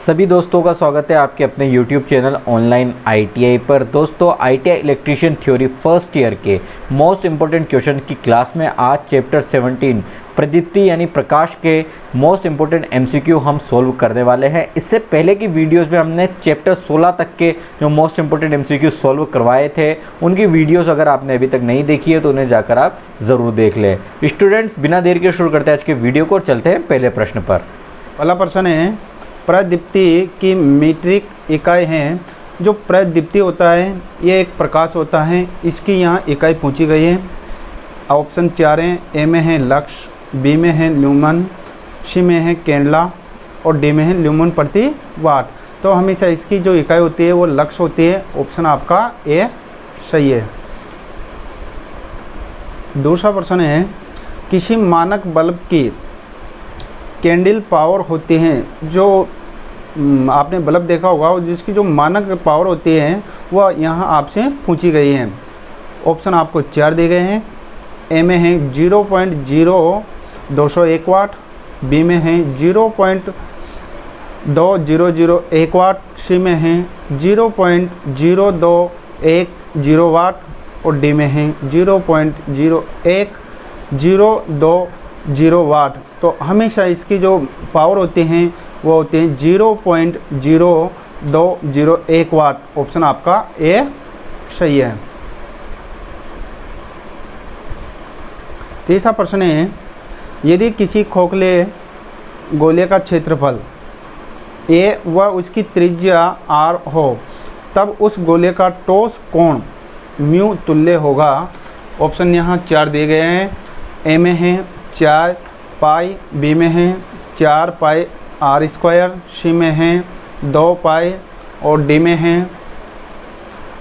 सभी दोस्तों का स्वागत है आपके अपने YouTube चैनल ऑनलाइन ITI पर। दोस्तों ITI electrician theory first year के मोस्ट इम्पोर्टेंट क्वेश्चन की क्लास में आज चैप्टर 17 प्रदीप्ति यानी प्रकाश के मोस्ट इम्पोर्टेंट MCQ हम सॉल्व करने वाले हैं। इससे पहले की वीडियोस में हमने चैप्टर 16 तक के जो मोस्ट इम्पोर्टेंट MCQ सॉल्व करवाए थे उनकी वीडियोस अगर आपने अभी तक नहीं देखी है तो उन्हें जाकर आप ज़रूर देख लें। स्टूडेंट्स, बिना देर के शुरू करते हैं आज के वीडियो को और चलते हैं पहले प्रश्न पर। पहला प्रश्न है, प्रदीप्ति की मीट्रिक इकाई है। जो प्रदीप्ति होता है ये एक प्रकाश होता है, इसकी यहाँ इकाई पूछी गई है। ऑप्शन 4 हैं। ए में है लक्स, बी में है ल्यूमन, सी में है कैंडला और डी में है ल्यूमन प्रति वाट। तो हमेशा इसकी जो इकाई होती है वो लक्स होती है। ऑप्शन आपका ए सही है। दूसरा प्रश्न है, किसी मानक बल्ब की कैंडल पावर होती हैं। जो आपने बल्ब देखा होगा जिसकी जो मानक पावर होती है वह यहाँ आपसे पूछी गई है। ऑप्शन आपको 4 दिए गए हैं। ए में है 0.0201 वाट, बी में है 0.2001 वाट, सी में है 0.0210 वाट और डी में है 0.0102 वाट। तो हमेशा इसकी जो पावर होती हैं वो होती हैं 0.0201 वाट। ऑप्शन आपका ए सही है। तीसरा प्रश्न है, यदि किसी खोखले गोले का क्षेत्रफल ए व उसकी त्रिज्या r हो तब उस गोले का ठोस कोण म्यू तुल्य होगा। ऑप्शन यहाँ 4 दिए गए हैं। ए में है 4 पाई, बी में है 4 पाई r स्क्वायर, सी में है 2 पाई और डी में है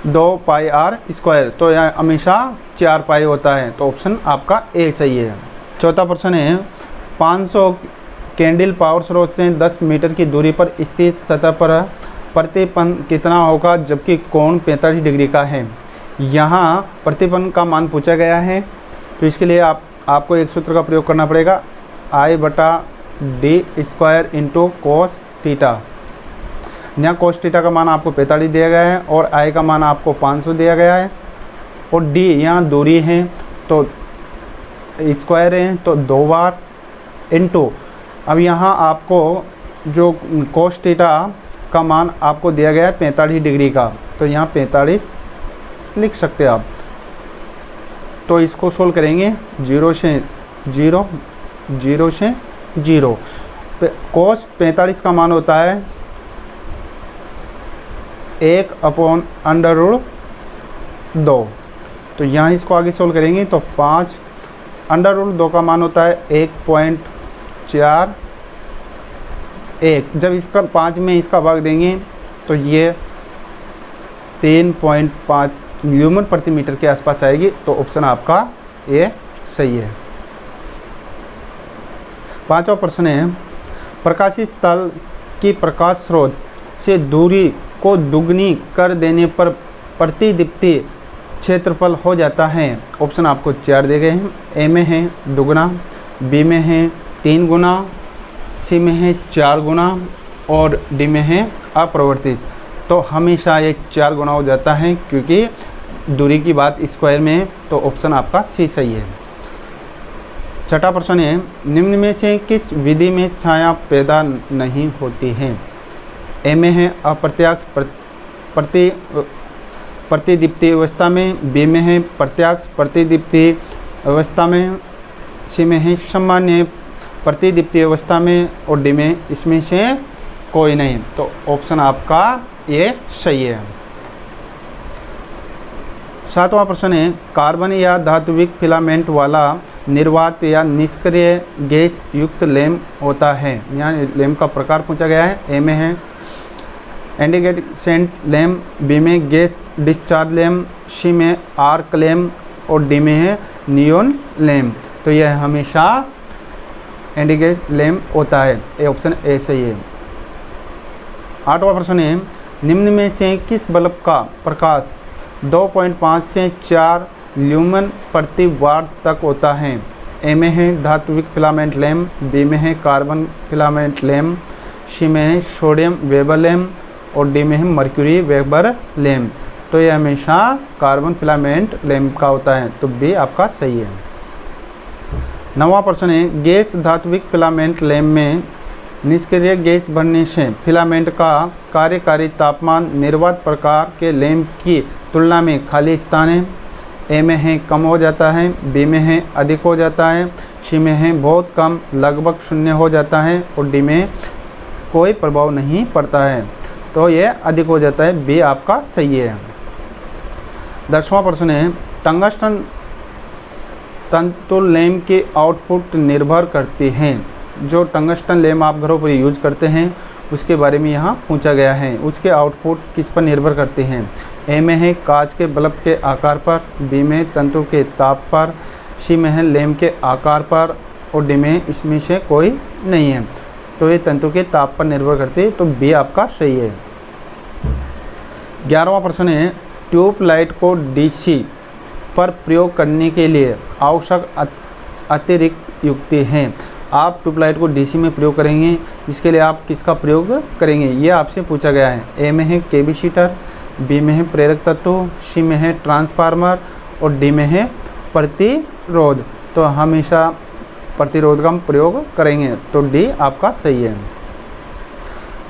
2 पाई r स्क्वायर। तो यह हमेशा 4 पाई होता है। तो ऑप्शन आपका ए सही है। चौथा प्रश्न है, 500 कैंडल पावर स्रोत से 10 मीटर की दूरी पर स्थित सतह पर प्रतिपन कितना होगा जबकि कोण 45 डिग्री का है। यहाँ प्रतिपन का मान पूछा गया है तो इसके लिए आपको एक सूत्र का प्रयोग करना पड़ेगा, I/d² इंटू कोस थीटा। यहाँ कोस थीटा का मान आपको 45 दिया गया है और I का मान आपको 500 दिया गया है और d यहाँ दूरी है तो स्क्वायर है तो 2 बार इंटू। अब यहाँ आपको जो कोस थीटा का मान आपको दिया गया है 45 डिग्री का, तो यहाँ 45 लिख सकते हैं आप। तो इसको सोल्व करेंगे 0 से 0, 0 से 0। कोस 45 का मान होता है 1/√2। तो यहाँ इसको आगे सोल्व करेंगे तो 5/√2 का मान होता है 1.41। जब इसका 5 में इसका भाग देंगे तो ये 3.5 ल्यूमन प्रति मीटर के आसपास आएगी। तो ऑप्शन आपका ए सही है। पांचवा प्रश्न है, प्रकाशित तल की प्रकाश स्रोत से दूरी को दुगनी कर देने पर प्रतिदीप्ति क्षेत्रफल हो जाता है। ऑप्शन आपको 4 दिए गए हैं। ए में है दुगुना, बी में है 3 गुना, सी में है 4 गुना और डी में है अपरिवर्तित। तो हमेशा ये 4 गुना हो जाता है क्योंकि दूरी की बात स्क्वायर में है। तो ऑप्शन आपका सी सही है। छठा प्रश्न है, निम्न में से किस विधि में छाया पैदा नहीं होती है। ए में है अप्रत्यक्ष प्रतिदीप्ति अवस्था में, बी में है प्रत्यक्ष प्रतिदीप्ति अवस्था में, सी में है सामान्य प्रतिदीप्ति अवस्था में और डी में इसमें से कोई नहीं। तो ऑप्शन आपका ये सही है। सातवां प्रश्न है, कार्बन या धात्विक फिलामेंट वाला निर्वात या निष्क्रिय गैस युक्त लैंप होता है। यहाँ लैंप का प्रकार पूछा गया है। ए में है इंडिकेसेंट लैंप, बी में गैस डिस्चार्ज लैंप, सी में आर्क लैंप और डी में है नियॉन लैंप। तो यह हमेशा इंडिकेट लैंप होता है। ए ऑप्शन ए सही है। आठवां प्रश्न है, निम्न में से किस बल्ब का प्रकाश 2.5 से 4 ल्यूमन प्रति वाट तक होता है। ए में है धात्विक फिलामेंट लैंप, बी में है कार्बन फिलामेंट लैंप, सी में है सोडियम वेबर लैम्प और डी में है मर्क्यूरी वेबर लैम्प। तो ये हमेशा कार्बन फिलामेंट लैम्प का होता है, तो बी आपका सही है। 9वां प्रश्न है गैस धात्विक फिलामेंट लैम्प में निष्क्रिय गैस भरने से फिलामेंट का कार्यकारी तापमान निर्वात प्रकार के लैम्प की तुलना में खाली स्थान है। ए में है कम हो जाता है, बी में है अधिक हो जाता है, सी में है बहुत कम लगभग शून्य हो जाता है और डी में कोई प्रभाव नहीं पड़ता है। तो ये अधिक हो जाता है, बी आपका सही है। 10वां प्रश्न है टंगस्टन तंतु लैम्प की आउटपुट निर्भर करती हैं। जो टंगस्टन लैम्प आप घरों पर यूज करते हैं उसके बारे में यहाँ पूछा गया है, उसके आउटपुट किस पर निर्भर करते हैं। ए में है कांच के बल्ब के आकार पर, बी में तंतु के ताप पर, सी में है लैम्प के आकार पर और डी में इसमें से कोई नहीं है। तो ये तंतु के ताप पर निर्भर करती है, तो बी आपका सही है। 11वां प्रश्न है ट्यूबलाइट को डीसी पर प्रयोग करने के लिए आवश्यक अतिरिक्त युक्ति हैं। आप ट्यूबलाइट को डीसी में प्रयोग करेंगे, इसके लिए आप किसका प्रयोग करेंगे, ये आपसे पूछा गया है। ए में है कैपेसिटर, बी में है प्रेरक तत्व, सी में है ट्रांसफार्मर और डी में है प्रतिरोध। तो हमेशा प्रतिरोध का हम प्रयोग करेंगे, तो डी आपका सही है।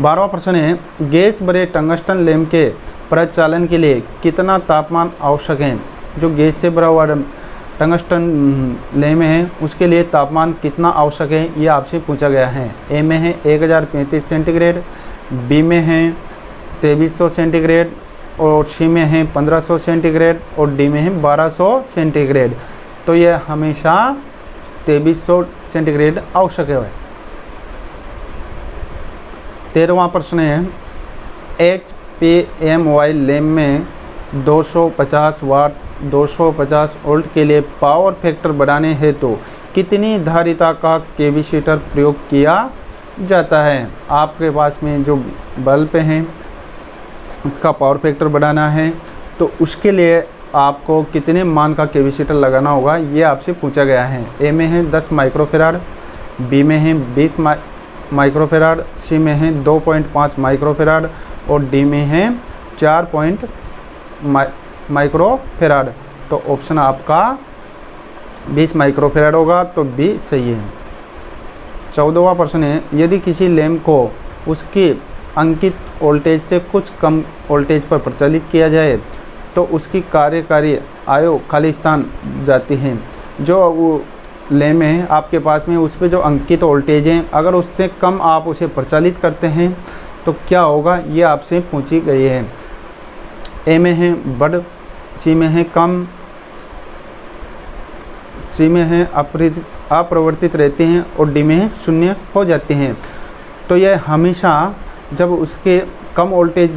12वां प्रश्न है गैस भरे टंगस्टन लैम्प के प्रचालन के लिए कितना तापमान आवश्यक है। जो गैस से भरा हुआ टंगस्टन लैम्प है उसके लिए तापमान कितना आवश्यक है, ये आपसे पूछा गया है। ए में है 1035 सेंटीग्रेड, बी में है 2300 सेंटीग्रेड और सी में है 1500 सेंटीग्रेड और डी में है 1200 सेंटीग्रेड। तो ये हमेशा 2300 सेंटीग्रेड आवश्यक है। 13वां प्रश्न है HPMY लैम्प में 250 वाट 250 वोल्ट के लिए पावर फैक्टर बढ़ाने हेतु कितनी धारिता का कैपेसिटर प्रयोग किया जाता है। आपके पास में जो बल्ब हैं उसका पावर फैक्टर बढ़ाना है, तो उसके लिए आपको कितने मान का कैपेसिटर लगाना होगा, ये आपसे पूछा गया है। ए में है 10 माइक्रोफेराड, बी में है 20 माइक्रोफेराड, सी में है 2.5 माइक्रोफेराड और डी में है 4 माइक्रोफेराड। तो ऑप्शन आपका 20 माइक्रोफेराड होगा, तो बी सही है। 14वां प्रश्न है यदि किसी लैम्प को उसकी अंकित वोल्टेज से कुछ कम वोल्टेज पर प्रचालित किया जाए तो उसकी कार्यकारी आयु खाली स्थान जाती है। जो वो लैम्प है आपके पास में उस पर जो अंकित वोल्टेज है अगर उससे कम आप उसे प्रचालित करते हैं तो क्या होगा, ये आपसे पूछी गई है। ए में है बढ़, सी में है कम, सी में है अप्रवर्तित रहते हैं और डी में है शून्य हो जाते हैं। तो यह हमेशा जब उसके कम वोल्टेज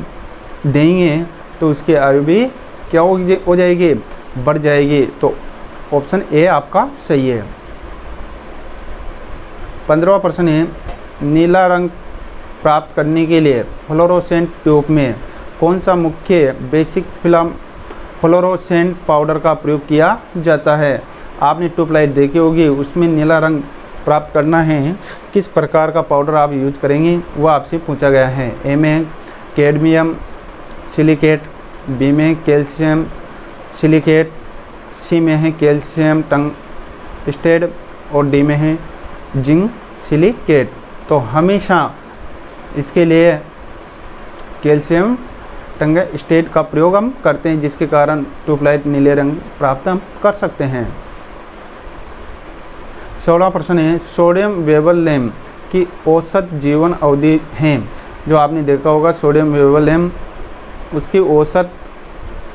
देंगे तो उसकी आयु भी क्या हो जाएगी, बढ़ जाएगी। तो ऑप्शन ए आपका सही है। 15वां प्रश्न है नीला रंग प्राप्त करने के लिए फ्लोरोसेंट ट्यूब में कौन सा मुख्य बेसिक फिल्म फ्लोरोसेंट पाउडर का प्रयोग किया जाता है। आपने ट्यूबलाइट देखी होगी, उसमें नीला रंग प्राप्त करना है, किस प्रकार का पाउडर आप यूज करेंगे वो आपसे पूछा गया है। ए में कैडमियम सिलिकेट, बी में कैल्शियम सिलिकेट, सी में है कैल्शियम टंगस्टेड और डी में है जिंक सिलिकेट। तो हमेशा इसके लिए कैल्शियम टंगस्टेड का प्रयोग हम करते हैं, जिसके कारण ट्यूबलाइट नीले रंग प्राप्त हम कर सकते हैं। 16वां प्रश्न है सोडियम वेबर लैम्प की औसत जीवन अवधि है। जो आपने देखा होगा सोडियम वेबर लैम्प उसकी औसत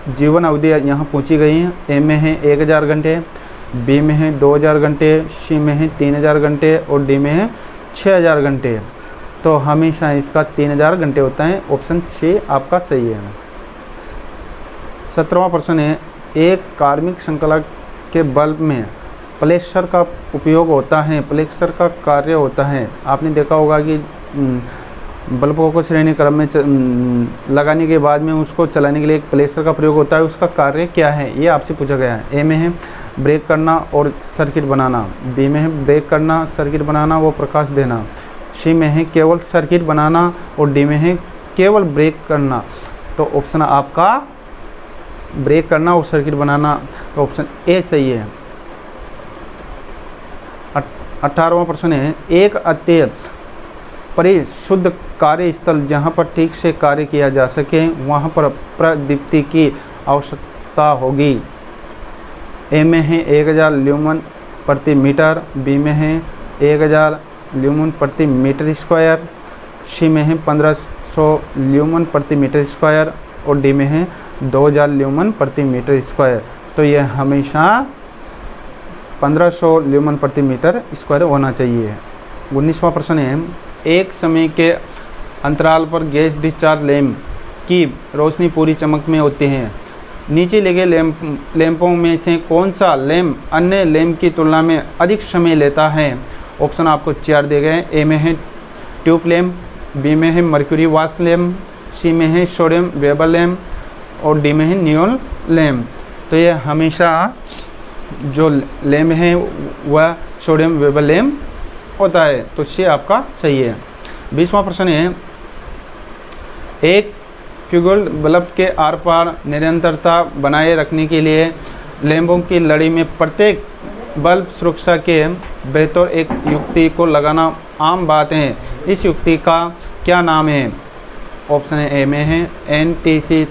जीवन अवधि यहाँ पूछी गई है। ए में है 1000 घंटे, बी में है 2000 घंटे, सी में है 3000 घंटे और डी में है 6000 घंटे। तो हमेशा इसका 3000 घंटे होता है, ऑप्शन सी आपका सही है। 17वां प्रश्न है एक कार्मिक श्रृंखला के बल्ब में प्लेक्सर का उपयोग होता है, प्लेक्सर का कार्य होता है। आपने देखा होगा कि बल्बों को श्रेणी क्रम में लगाने के बाद में उसको चलाने के लिए एक प्लेक्सर का प्रयोग होता है, उसका कार्य क्या है ये आपसे पूछा गया है। ए में है ब्रेक करना और सर्किट बनाना, बी में है ब्रेक करना सर्किट बनाना वो प्रकाश देना, सी में है केवल सर्किट बनाना और डी में है केवल ब्रेक करना। तो ऑप्शन आपका ब्रेक करना और सर्किट बनाना, तो ऑप्शन ए सही है। 18वां प्रश्न है, एक अत्यंत परिशुद्ध कार्यस्थल जहां पर ठीक से कार्य किया जा सके वहां पर प्रदीप्ति की आवश्यकता होगी। ए में है 1000 ल्यूमन प्रति मीटर, बी में है 1000 ल्यूमन प्रति मीटर स्क्वायर, सी में है 1500 ल्यूमन प्रति मीटर स्क्वायर और डी में है 2000 ल्यूमन प्रति मीटर स्क्वायर। तो यह हमेशा 1500 ल्यूमन प्रति मीटर स्क्वायर होना चाहिए। 19वां प्रश्न है, एक समय के अंतराल पर गैस डिस्चार्ज लैंप की रोशनी पूरी चमक में होती है। नीचे लगे लैंपों में से कौन सा लैंप अन्य लैंप की तुलना में अधिक समय लेता है? ऑप्शन आपको 4 दिए गए। ए में है ट्यूब लैंप, बी में है मर्क्यूरी वास्प लैंप, सी में है सोडियम वेबर लैंप और डी में है नियोन लैंप। तो यह हमेशा जो लैंप है वह सोडियम वेबर लैंप होता है, तो सी आपका सही है। 20वां प्रश्न है, एक फ्यूगल बल्ब के आर पार निरंतरता बनाए रखने के लिए लैंपों की लड़ी में प्रत्येक बल्ब सुरक्षा के बेहतर एक युक्ति को लगाना आम बात है। इस युक्ति का क्या नाम है? ऑप्शन ए में है NTC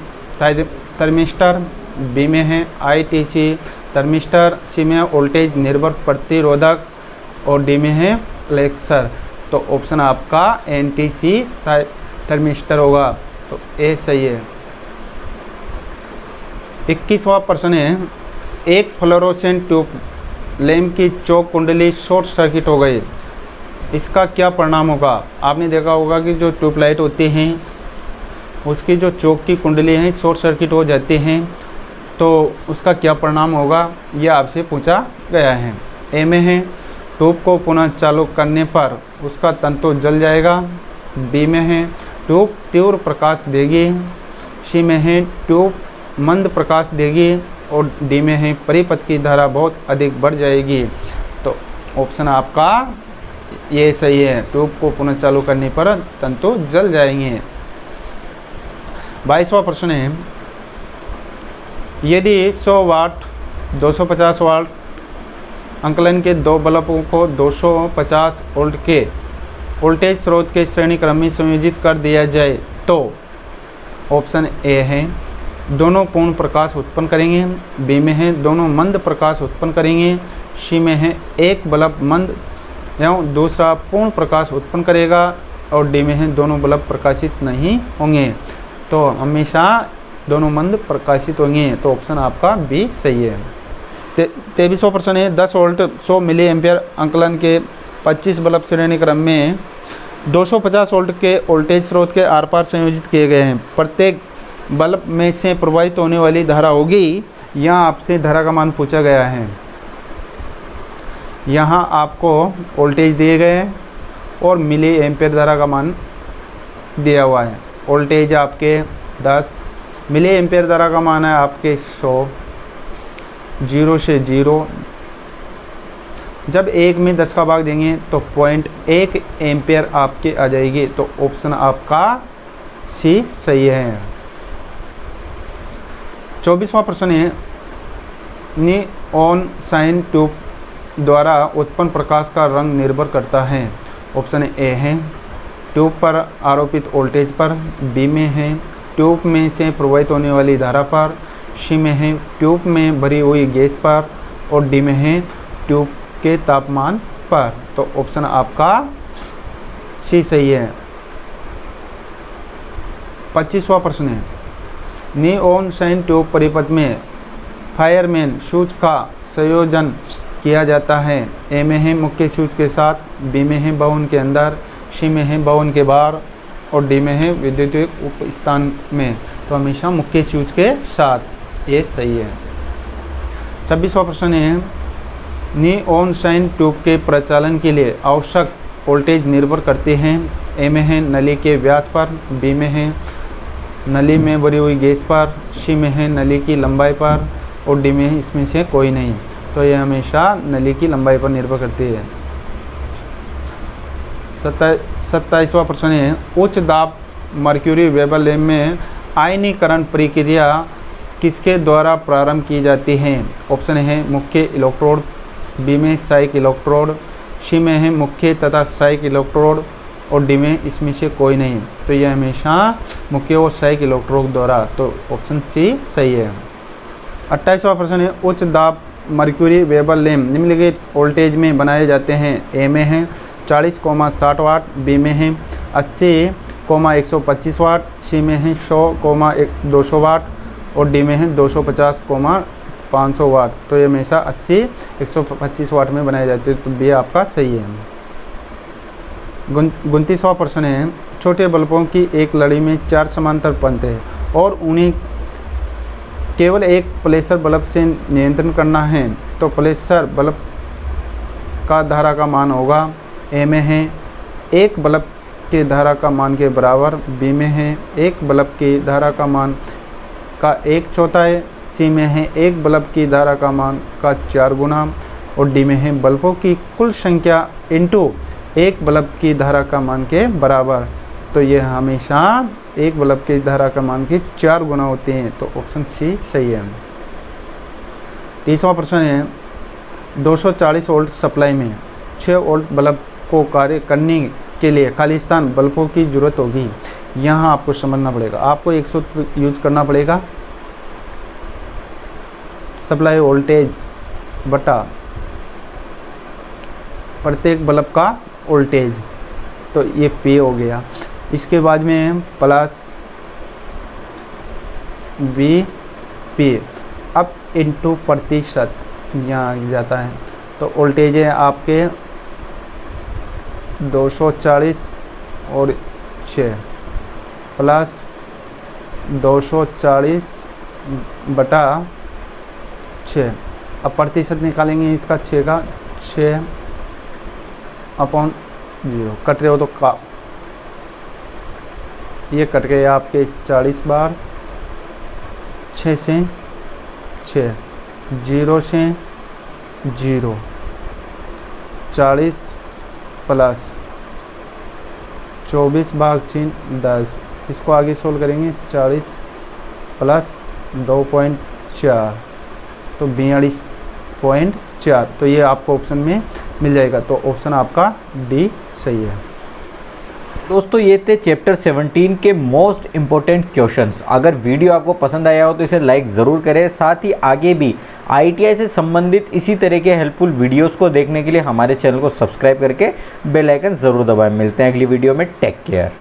थर्मिस्टर, बी में है ITC थर्मिस्टर, सी में वोल्टेज निर्भर प्रतिरोधक और डी में है फ्लेक्सर। तो ऑप्शन आपका NTC थर्मिस्टर होगा, तो ए सही है। 21वां प्रश्न है, एक फ्लोरोसेंट ट्यूब लैंप की चौक कुंडली शॉर्ट सर्किट हो गई, इसका क्या परिणाम होगा? आपने देखा होगा कि जो ट्यूबलाइट होती हैं उसकी जो चौक की कुंडली है शॉर्ट सर्किट हो जाती हैं, तो उसका क्या परिणाम होगा यह आपसे पूछा गया है। ए में है ट्यूब को पुनः चालू करने पर उसका तंतु जल जाएगा, बी में है ट्यूब तीव्र प्रकाश देगी, सी में है ट्यूब मंद प्रकाश देगी और डी में है परिपथ की धारा बहुत अधिक बढ़ जाएगी। तो ऑप्शन आपका ये सही है, ट्यूब को पुनः चालू करने पर तंतु जल जाएंगे। 22वां प्रश्न है, यदि 100 वाट 250 वाट अंकलन के दो बल्बों को 250 वोल्ट के वोल्टेज स्रोत के श्रेणी क्रम में संयोजित कर दिया जाए तो ऑप्शन ए है दोनों पूर्ण प्रकाश उत्पन्न करेंगे, बी में है दोनों मंद प्रकाश उत्पन्न करेंगे, सी में है एक बल्ब मंद एवं दूसरा पूर्ण प्रकाश उत्पन्न करेगा और डी में है दोनों बल्ब प्रकाशित नहीं होंगे। तो हमेशा दोनों मंद प्रकाशित होंगे, तो ऑप्शन आपका बी सही है। 23वां प्रश्न है, 10 वोल्ट 100 मिली एम्पियर अंकलन के 25 बल्ब श्रेणी क्रम में 250 वोल्ट के वोल्टेज स्रोत के आर पार संयोजित किए गए हैं। प्रत्येक बल्ब में से प्रवाहित होने वाली धारा होगी, यहाँ आपसे धारा का मान पूछा गया है। यहाँ आपको वोल्टेज दिए गए और मिली एम्पियर धारा का मान दिया हुआ है। वोल्टेज आपके 10, मिली एम्पियर धारा का मान है आपके 100, 0 से 0। जब 1 में 10 का भाग देंगे तो 0.1 एम्पियर आपके आ जाएगी, तो ऑप्शन आपका सी सही है। 24वां प्रश्न है, निऑन साइन ट्यूब द्वारा उत्पन्न प्रकाश का रंग निर्भर करता है। ऑप्शन ए है ट्यूब पर आरोपित वोल्टेज पर, बी में है ट्यूब में से प्रवाहित होने वाली धारा पर, सी में है ट्यूब में भरी हुई गैस पर और डी में है ट्यूब के तापमान पर। तो ऑप्शन आपका सी सही है। 25वां प्रश्न है, निऑन साइन ट्यूब परिपथ में फायरमैन स्विच का संयोजन किया जाता है। ए में है मुख्य स्विच के साथ, बी में है भवन के अंदर, सी में है भवन के बाहर और डी में है विद्युत उप स्थान में। तो हमेशा मुख्य स्विच के साथ, ये सही है। 26वां प्रश्न है, निऑन साइन ट्यूब के प्रचालन के लिए आवश्यक वोल्टेज निर्भर करते हैं। ए में है नली के व्यास पर, बी में है नली में भरी हुई गैस पर, सी में है नली की लंबाई पर और डी में है इसमें से कोई नहीं। तो ये हमेशा नली की लंबाई पर निर्भर करती है। 27वां प्रश्न है, उच्च दाब मर्क्यूरी वेबर लैंप में आयनीकरण प्रक्रिया किसके द्वारा प्रारंभ की जाती है? ऑप्शन है मुख्य इलेक्ट्रोड, बी में सहायक इलेक्ट्रोड, सी में है मुख्य तथा सहायक इलेक्ट्रोड और डी में इसमें से कोई नहीं। तो यह हमेशा मुख्य और सहायक इलेक्ट्रोड द्वारा, तो ऑप्शन सी सही है। 28वां प्रश्न है, उच्च दाब मर्क्यूरी वेबर लैंप निम्नलिखित वोल्टेज में बनाए जाते हैं? ए में है 40,60 वाट, बी में है 80,125 वाट, सी में है 100,200 वाट और डी में है 250,500 वाट। तो ये हमेशा 80,125 वाट में बनाए जाते हैं, तो बी आपका सही है। 29वां प्रश्न है, छोटे बल्बों की एक लड़ी में 4 समांतर पंथ है और उन्हें केवल एक प्लेसर बल्ब से नियंत्रण करना है, तो प्लेसर बल्ब का धारा का मान होगा? ए में है एक बल्ब के धारा का मान के बराबर, बी में है एक बल्ब की धारा का मान का 1/4, सी में है एक बल्ब की धारा का मान का 4 गुना और डी में है बल्बों की कुल संख्या इंटू एक बल्ब की धारा का मान के बराबर। तो ये हमेशा एक बल्ब की धारा का मान की 4 गुना होते हैं, तो ऑप्शन सी सही है। 30वां प्रश्न है, 240 वोल्ट सप्लाई में 6 वोल्ट बल्ब को कार्य करने के लिए खाली स्थान बल्बों की ज़रूरत होगी। यहाँ आपको समझना पड़ेगा, आपको एक सूत्र यूज़ करना पड़ेगा, सप्लाई वोल्टेज बटा प्रत्येक बल्ब का वोल्टेज, तो ये P हो गया। इसके बाद में प्लस VP, अब इंटू प्रतिशत यहाँ जाता है, तो वोल्टेज है आपके 240 और 6 प्लस 240 बटा 6। अब प्रतिशत निकालेंगे इसका 6 का, 6/0 कट रहे हो तो का ये कट गए आपके 40 बार, 6 से 6, 0 से 0, 40 प्लस 24/3 10। इसको आगे सोल्व करेंगे, 40 प्लस 2.4 तो 42.4। तो ये आपको ऑप्शन में मिल जाएगा, तो ऑप्शन आपका डी सही है। दोस्तों ये थे चैप्टर 17 के मोस्ट इम्पोर्टेंट क्वेश्चंस। अगर वीडियो आपको पसंद आया हो तो इसे लाइक ज़रूर करें। साथ ही आगे भी ITI से संबंधित इसी तरह के हेल्पफुल वीडियोस को देखने के लिए हमारे चैनल को सब्सक्राइब करके बेल आइकन ज़रूर दबाएं। मिलते हैं अगली वीडियो में, टेक केयर।